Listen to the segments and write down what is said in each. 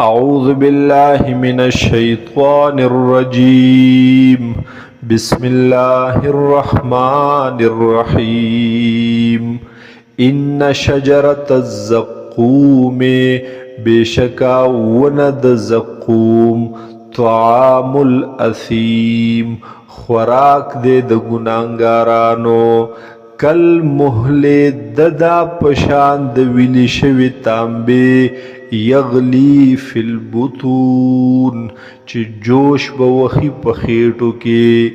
أعوذ بالله من الشيطان الرجيم. بسم الله الرحمن الرحيم. إن شجرة الزقوم بشكا وند زقوم طعام الأثيم خوراک دے د گناهګارانو کل محل ددا پشان د ویلی شوی تانبه یغلی فی البطون چی جوش بوخی پخیٹو کے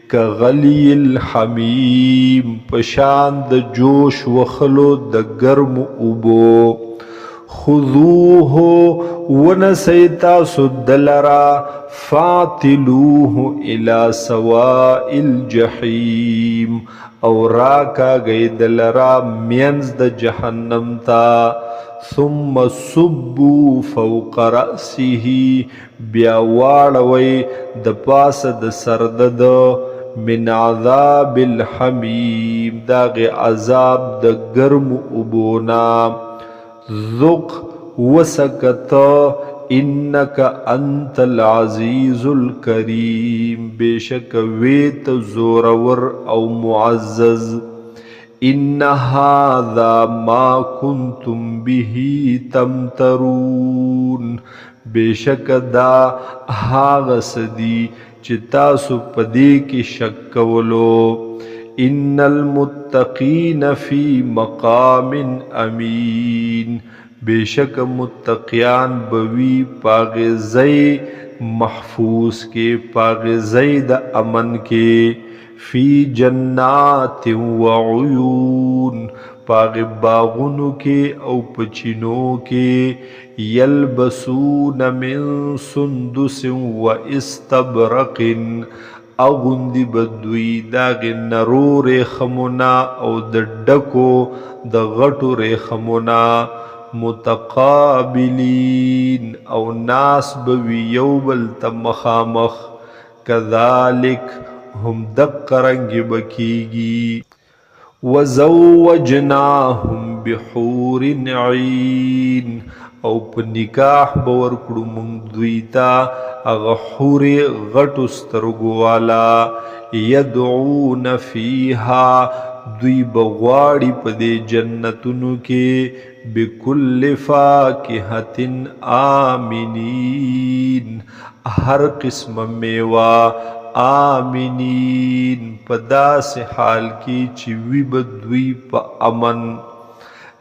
کغلی الحمیم پشان د جوش وخلو د گرم اوبو خذوه ونسیتا سدلرا فاتلوه الى سواء الجحیم او راکا گئی دلرا مینز د جہنم تا ثم صبوا فوق رأسه بیا واړوي د پاسه د سرد من عذاب الحمیم داغ عذاب د گرم اوبونا ذق وسکت انک انت العزیز الکریم بیشک ویت زورور او معزز ان هذا ما کنتم به تمترون بیشک دا هاغ سدی چی تاسو پدی کی شک کولو ان المتقین فی مقام امین بیشک متقیان بوی پاغزی محفوظ کے پاغزی دا امن کے فی جنات وعیون پاغ باغونو کے او پچینو کے یلبسون من سندس و استبرق اغندی بدوی داغ نرو ریخمونا او دڈکو د غټو ریخمونا متقابلین او ناس بوی یوبل تمخامخ کذالک هم دقرنگ بکیگی وزوجناهم بحور عین او په نکاح باور کړو مونږ دوی ته هغه حورې غټو سترګو والا یدعون فیها دوی بغواړي په دې جنتونو کې بكل فاکهة آمنین هر قسم میوه آمنین پداس حال کی چوی بدوی پا امن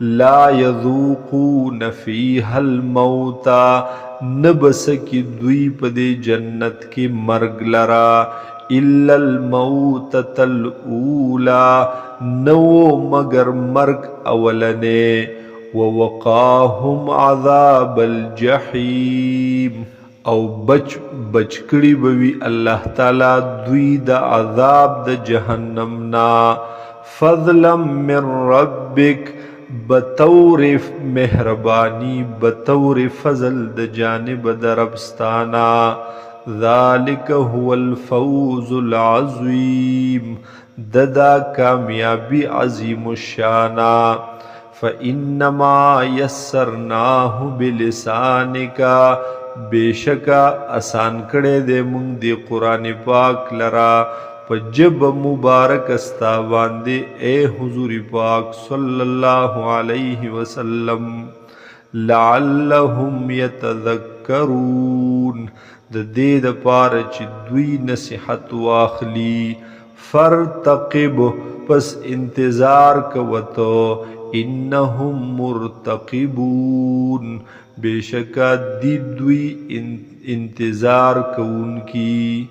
لا یذوقون فیها الموتا نبسکی دوی پدے جنت کی مرگ لرا الا الموتۃ الاولا نو مگر مرگ اولنے ووقاهم عذاب الجحیم او بچ کړي بوي الله تعالی دوی د عذاب د جهنم نا فضلا من ربک بطور مهربانی بطور فضل د جانب د ربستانا ذالک هو الفوز العظیم ددا کامیابی عظیم الشانا فانما یسرناه بلسانک بیشکا آسان کړه دې مونږ دی قرآن پاک لرا پجب مبارک استا باندې اے حضور پاک صلی الله علیه وسلم لعلهم یتذکرون د دې د پاره چې دوی نصیحت واخلی فرتقب پس انتظار کوتو انهم مرتقبون بیشکا دی دوی انتظار کون کی